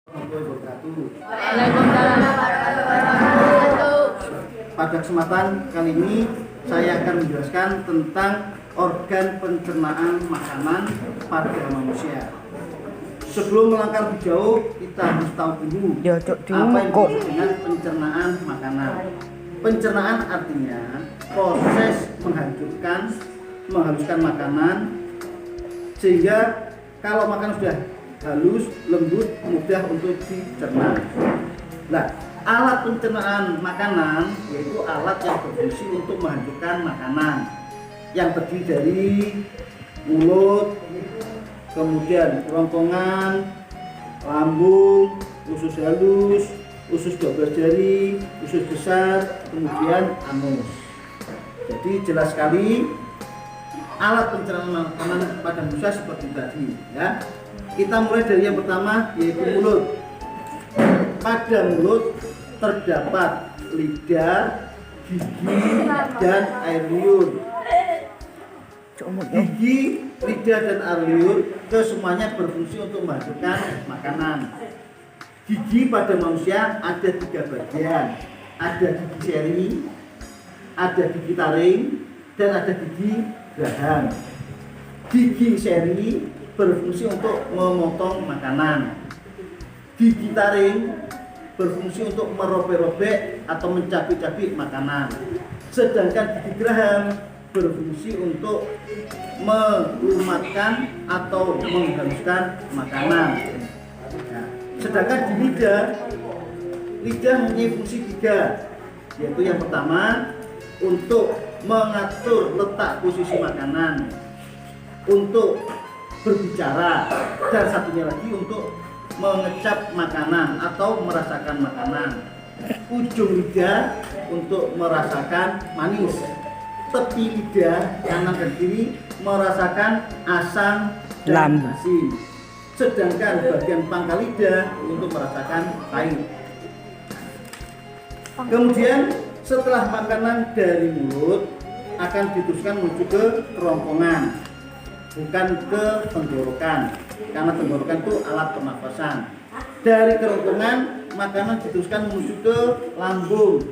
Waalaikumsalam warahmatullahi wabarakatuh. Pada kesempatan kali ini saya akan menjelaskan tentang organ pencernaan makanan pada manusia. Sebelum melangkah lebih jauh, kita harus tahu dulu apa yang dimaksud dengan pencernaan makanan. Pencernaan artinya proses menghaluskan makanan sehingga kalau makanan sudah halus, lembut, mudah untuk dicerna. Nah, alat pencernaan makanan yaitu alat yang berfungsi untuk menghancurkan makanan yang terdiri dari mulut, kemudian kerongkongan, lambung, usus halus, usus 12 jari, usus besar, kemudian anus. Jadi jelas sekali alat pencernaan makanan pada manusia seperti tadi ya. Kita mulai dari yang pertama yaitu mulut. Pada mulut terdapat lidah, gigi, dan air liur. Gigi, lidah, dan air liur kesemuanya berfungsi untuk menghasilkan makanan. Gigi pada manusia ada 3 bagian. Ada gigi seri, ada gigi taring, dan ada gigi geraham. Gigi seri berfungsi untuk memotong makanan. Gigi taring berfungsi untuk merobek-robek atau mencabik-cabik makanan. Sedangkan gigi geraham berfungsi untuk melumatkan atau menghaluskan makanan. Nah, sedangkan di lidah mempunyai fungsi 3, yaitu yang pertama untuk mengatur letak posisi makanan, untuk berbicara, dan satunya lagi untuk mengecap makanan atau merasakan makanan. Ujung lidah untuk merasakan manis, tepi lidah kanan dan kiri merasakan asam dan asin, sedangkan bagian pangkal lidah untuk merasakan pahit. Kemudian setelah makanan dari mulut akan diteruskan menuju ke kerongkongan, bukan ke tenggorokan, karena tenggorokan itu alat pernafasan. Dari kerongkongan makanan diteruskan menuju ke lambung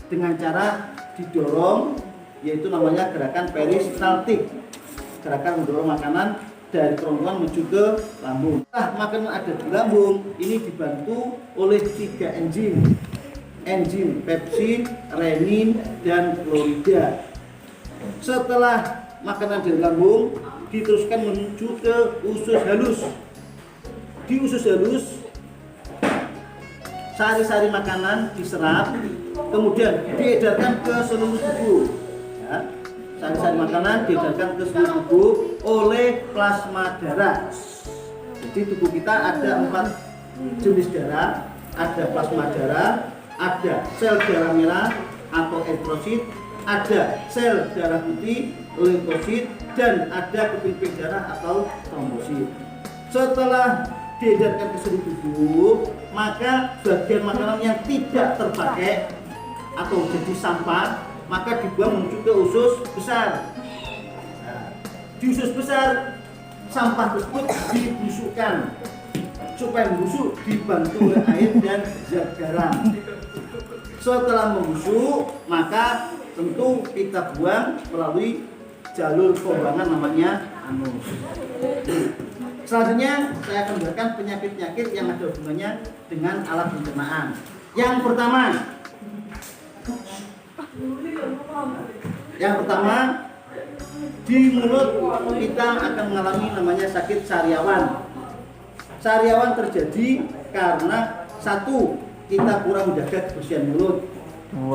dengan cara didorong, yaitu namanya gerakan peristaltik, gerakan mendorong makanan dari kerongkongan menuju ke lambung. Setelah makanan ada di lambung, ini dibantu oleh 3 enzim pepsin, renin, dan klorida. Setelah makanan dari lambung diteruskan menuju ke usus halus. Di usus halus sari-sari makanan diserap, kemudian diedarkan ke seluruh tubuh ya. Sari-sari makanan diedarkan ke seluruh tubuh oleh plasma darah. Jadi tubuh kita ada 4 jenis darah. Ada plasma darah, ada sel darah merah atau eritrosit, ada sel darah putih, limfosit, dan ada keping darah atau trombosit. Setelah diedarkan ke seluruh tubuh, maka bagian makanan yang tidak terpakai atau jadi sampah maka dibuang menuju ke usus besar. Nah, di usus besar sampah tersebut dibusukkan. Supaya membusuk dibantu oleh air dan zat garam. Setelah membusuk, maka tentu kita buang melalui jalur pembuangan namanya anus. Selanjutnya saya akan memberikan penyakit-penyakit yang ada hubungannya dengan alat pencernaan. Yang pertama di mulut kita akan mengalami namanya sakit sariawan. Sariawan terjadi karena 1, kita kurang menjaga kebersihan mulut.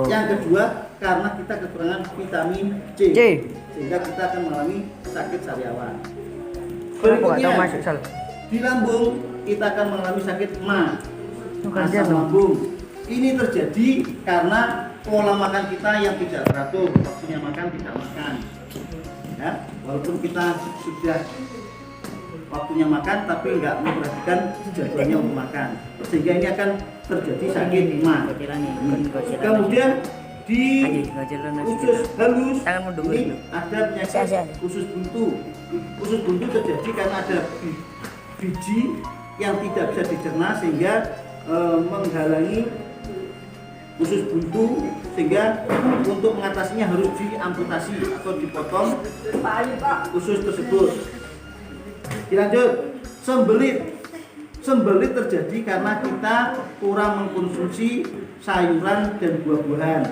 Yang kedua, karena kita kekurangan vitamin C. Sehingga kita akan mengalami sakit sariawan. Berikutnya, di lambung kita akan mengalami sakit MA, asam lambung. Ini terjadi karena pola makan kita yang tidak teratur, waktunya makan tidak makan. Ya, walaupun kita sudah waktunya makan tapi nggak memperhatikan jadwalnya untuk makan, sehingga ini akan terjadi sakit MA. Kemudian di usus halus ini ada penyakit usus buntu. Usus buntu terjadi karena ada biji yang tidak bisa dicerna sehingga menghalangi usus buntu, sehingga untuk mengatasinya harus diamputasi atau dipotong usus tersebut. Dilanjut, sembelit terjadi karena kita kurang mengkonsumsi sayuran dan buah-buahan,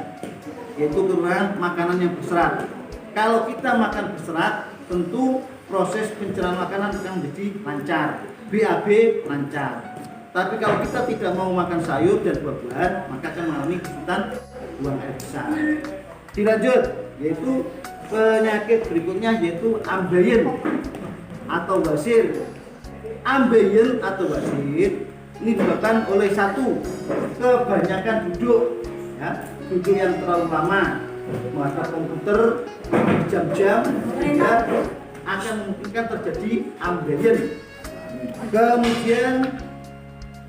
yaitu kekurangan makanan yang berserat. Kalau kita makan berserat, tentu proses pencernaan makanan akan menjadi lancar, BAB lancar. Tapi kalau kita tidak mau makan sayur dan buah-buahan, maka akan mengalami kesulitan buang air besar. Dilanjut, yaitu penyakit berikutnya yaitu ambeien atau wasir. Ambeien atau wasir ini disebabkan oleh satu, kebanyakan duduk, ya, duduk yang terlalu lama menghadap komputer jam-jam, sehingga akan memungkinkan terjadi ambeien. Kemudian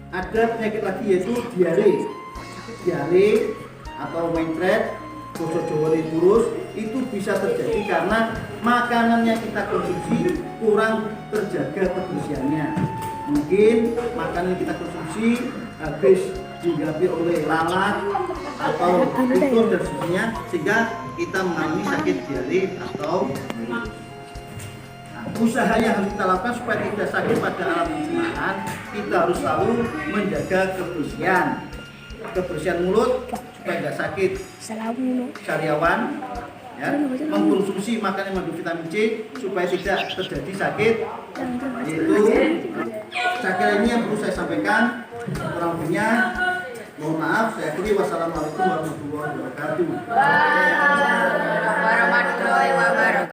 ada penyakit lagi yaitu diare atau mencret, basa Jawa turus. Itu bisa terjadi karena makanan yang kita konsumsi kurang terjaga kebersihannya. Mungkin makanan yang kita konsumsi habis dihinggapi oleh lalat atau tikus dan sebagainya, sehingga kita mengalami sakit diare atau virus. Usaha yang harus kita lakukan supaya tidak sakit pada alat pencernaan, kita harus selalu menjaga kebersihan mulut supaya tidak sakit. Sariawan, ya, mengkonsumsi makanan yang mengandung vitamin C supaya tidak terjadi sakit. Yaitu saya kira ini yang perlu saya sampaikan. Kurang lebihnya mohon maaf. Saya akhiri. Wassalamualaikum warahmatullahi wabarakatuh. Warahmatullahi wabarakatuh.